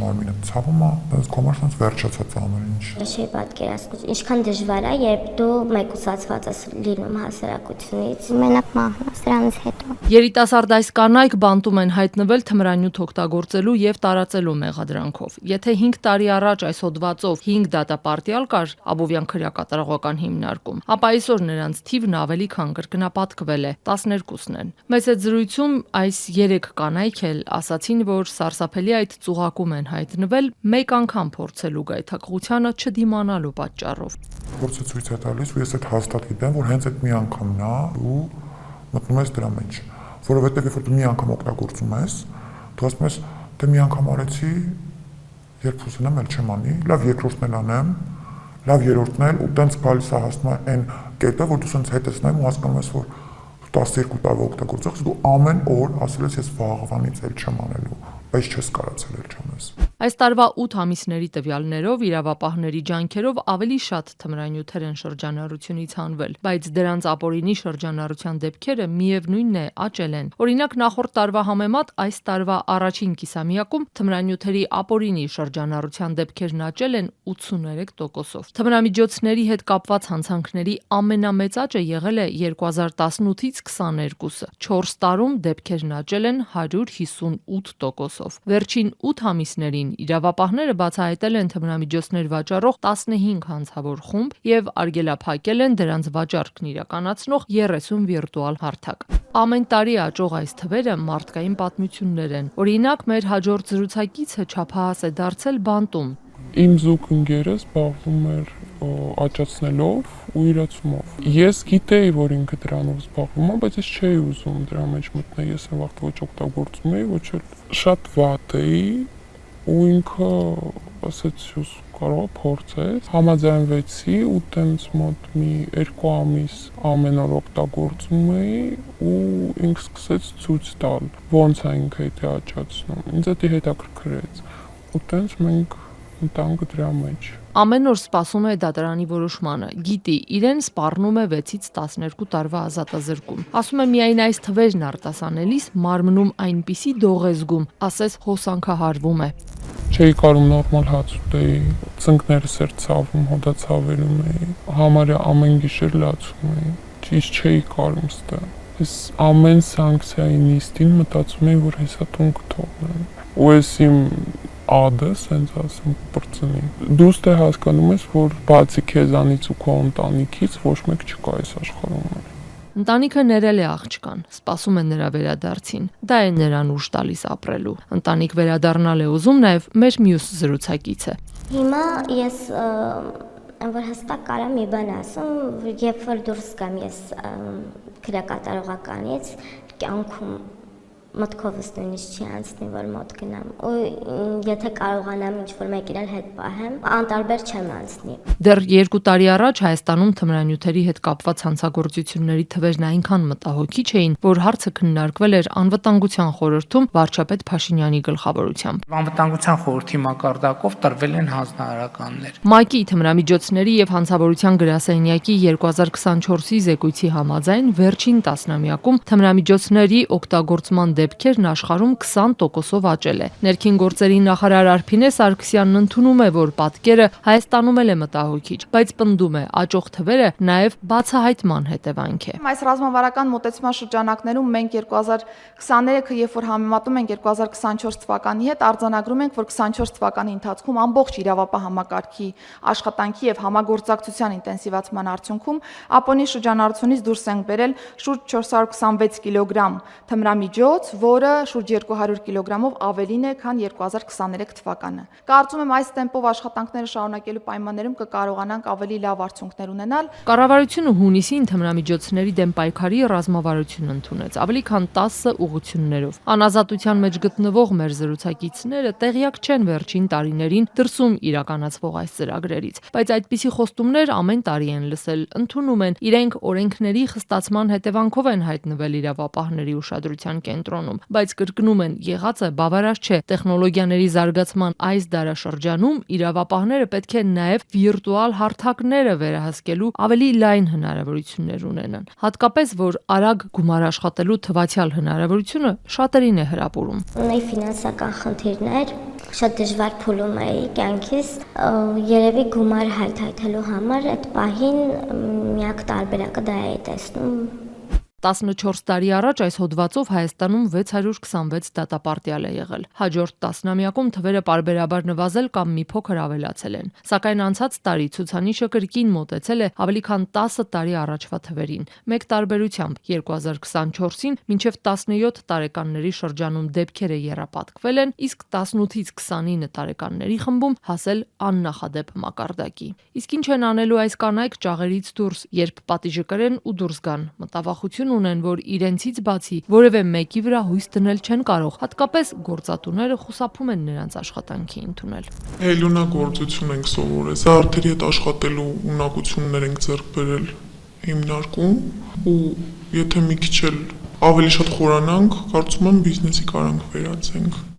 մարմինը ցավում է, դες կոմերսանց վերջացած ամեն ինչ։ Չի պատկերացնում, ինչքան դժվար է, երբ դու մեկուսացված ես լինում հասարակությունից, մենակ մահն է սրանից հետո։ Երիտասարդ այս կանայք բանտում են հայտնվել թմրանյութ օգտագործելու եւ տարածելու մեղադրանքով։ Եթե 5 տարի առաջ այս հոդվածով 5 դատապարտյալ կար Աբովյան քրեակատարողական հիմնարկում, ապա այսօր նրանց թիվն ավելի քան կրկնապատկվել է, 12-ն են։ Մեծ այդ զրույցում այս 3 կանայք էլ ասացին, որ սարսափելի այդ ծուղակում են հայտնվել մեկ անգամ փորձելու գայթակղությանը չդիմանալու պատճառով։ Փորձը ցույց է տալիս, ու ես այդ հաստատ գիտեմ, որ հենց այդ մի անգամն է ու մտնում ես դրա մեջ, որովհետև երբ որ դու մի անգամ օգտագործում ես, դու ասում ես, դե մի անգամ արեցի, երբ ուզենամ էլ չեմ անի, լավ երկրորդն էլ անեմ, լավ երրորդն էլ, ու տենց գալիս է հասնում է այն կետը, որ դու սենց հետ ես նայում ու հասկանում ես, որ 12 տարվա օգտագործող, դու ամեն օր ասել ես ես վաղվանից էլ չեմ անելու, բայց չես կարացել էլ չանես։ Այս տարվա 8 ամիսների տվյալներով իրավապահների ջանքերով ավելի շատ թմրանյութեր են շրջանառությունից հանվել, բայց դրանց ապօրինի շրջանառության դեպքերը միևնույնն է աճել են։ Օրինակ նախորդ տարվա համեմատ այս տարվա առաջին կիսամյակում թմրանյութերի ապօրինի շրջանառության դեպքերն աճել են 83%-ով։ Թմրամիջոցների հետ կապված հանցանքների ամենամեծ աճը եղել է 2018-ից 22-ը։ 4 տարում դեպքերն աճել են 158%-ով։ Վերջին 8 ամիսներին իրավապահները բացահայտել են թմրամիջոցներ վաճառող 15 հանցավոր խումբ եւ արգելափակել են դրանց վաճառքն իրականացնող 30 վիրտուալ հարթակ։ Ամեն տարի աճող այս թվերը մարդկային պատմություններ են։ Օրինակ, մեր հաջորդ զրուցակիցը չափահաս է դարձել բանտում։ Իմ զուգ ընկերը զբաղվում էր աճացնելով ու իրացումով։ Ես գիտեի, որ ինքը դրանով զբաղվում է, բայց ես չէի ուզում դրա մեջ մտնել, ես այն վաղ ոչ օգտագործում էի, ոչ էլ շատ վատ էի, ու ինքը ասեց, ես կարող եմ փորձել, համաձայնվեցի ու տենց մոտ մի 2 ամիս ամեն օր օգտագործում էի ու ինքը սկսեց ցույց տալ, ոնց է ինքը դա աճացնում։ Ինձ դա հետաքրքրեց։ Ու տենց մենք ընտանք դրա մեջ։ Ամեն օր սպասում է դատարանի որոշմանը, գիտի, իրեն սպառնում է 6-ից 12 տարվա ազատազրկում։ Ասում է միայն այս թվերն արտասանելիս մարմնում այնպիսի դող է զգում, ասես հոսանքահարվում է։ Չէի կարում նորմալ հաց ուտեի, ծնկներս էր ցավում, հոդացավերում էի, համարյա ամեն գիշեր լացում էի, ճիշտ չէի կարում ստա։ Ես ամեն սանկցիայի նիստին մտածում էի, որ հեսա տուն կթողնեմ։ Ու ես իմ ադը, սենց ասեմ, պրծնի։ Դու ստե հասկանում ես, որ բացի քեզանից ու քո ընտանիքից ոչ մեկ չկա այս աշխարհում։ Ընտանիքը ներել է աղջկան, սպասում է նրա վերադարձին։ Դա է նրան ուժ տալիս ապրելու։ Ընտանիք վերադառնալ է ուզում նաև մեր մյուս զրուցակիցը։ Հիմա ես որ հստակ կարամ մի բան ասում, երբ որ դուրս գամ ես քրեակատարողականից, կյանքում մտքովս նույնիսկ չի անցնի, որ մոտ գնամ, ու եթե կարողանամ ինչ-որ մեկ իրար հետ պահեմ, անտարբեր չեմ անցնի։ Դեռ 2 տարի առաջ Հայաստանում թմրանյութերի հետ կապված հանցագործությունների թվերն այնքան մտահոգիչ էին, որ հարցը քննարկվել էր Անվտանգության խորհրդում վարչապետ Փաշինյանի գլխավորությամբ։ Անվտանգության խորհրդի մակարդակով տրվել են հանձնարարականներ։ ՄԱԿ-ի թմրամիջոցների եւ հանցավորության գրասենյակի 2024-ի զեկույցի համաձայն վերջին տասնամյակում թմրամիջոցների օգտագործման դեպքերն աշխարհում 20%-ով աճել է։ Ներքին գործերի նախարար Արփինե Սարգսյանն ընդունում է, որ պատկերը Հայաստանում էլ է մտահոգիչ, բայց պնդում է, աճող թվերը նաև բացահայտման հետևանք է։ Այս ռազմավարական մոտեցման շրջանակներում մենք 2023-ը, երբ որ համեմատում ենք 2024 թվականի հետ, արձանագրում ենք, որ 24 թվականի ընթացքում ամբողջ իրավապահ համակարգի աշխատանքի եւ համագործակցության ինտենսիվացման արդյունքում ապոնի շրջանառությունից դուրս ենք բերել շուրջ 426 կիլոգրամ թմրամիջոց, որը շուրջ 200 կիլոգրամով ավելին է, քան 2023 թվականը։ Կարծում եմ այս տեմպով աշխատանքները շարունակելու պայմաններում կկարողանանք ավելի լավ արդյունքներ ունենալ։ Կառավարությունը հունիսին թմրամիջոցների դեմ պայքարի ռազմավարություն ընդունեց, ավելի քան 10 ուղղություններով։ Անազատության մեջ գտնվող մեր զրուցակիցները տեղյակ չեն վերջին տարիներին դրսում իրականացվող այս ծրագրերից, բայց այդպիսի խոստումներ ամեն տարի են լսել, ընդունում են, իրենք օրենքների խստացման հետևանքով են հայտնվել իրավապահների ուշադրության կենտրոնում, բայց կրկնում են, եղածը բավարար չէ։ Տեխնոլոգիաների զարգացման այս դարաշրջանում իրավապահները պետք է նաև վիրտուալ հարթակները վերահսկելու ավելի լայն հնարավորություններ ունենան։ Հատկապես, որ արագ գումար աշխատելու թվացial հնարավորությունը շատերին է հրապուրում։ Ունեի ֆինանսական խնդիրներ, շատ դժվար փուլում էի կյանքիս, երևի գումար հայթայթելու համար այդ պահին միակ տարբերակը դա էի տեսնում։ 14 տարի առաջ այս հոդվածով Հայաստանում 626 դատապարտյալ է եղել։ Հաջորդ տասնամյակում թվերը պարբերաբար նվազել կամ մի փոքր ավելացել են։ Սակայն անցած տարի ցուցանիշը կրկին մոտեցել է ավելի քան 10 տարի առաջվա թվերին։ Մեկ տարբերությամբ 2024-ին մինչև 17 տարեկանների շրջանում դեպքերը եռապատկվել են, իսկ 18-ից 29 տարեկանների խմբում հասել աննախադեպ մակարդակի։ Իսկ ինչ են անելու այս կանայք ճաղերից դուրս, երբ պատիժը կրեն ու դուրս գան։ Մտավախություն ունեն, որ իրենցից բացի որևէ մեկի վրա հույս դնել չեն կարող, հատկապես գործատուները խուսափում են նրանց աշխատանքի ընդունել։ Ելունագործություն ենք սովորել, զարդերի հետ աշխատելու ունակություններ ենք ձեռք բերել հիմնարկում ու եթե մի քիչ էլ ավելի շատ խորանանք, կարծում եմ բիզնեսի կարանք վերածենք։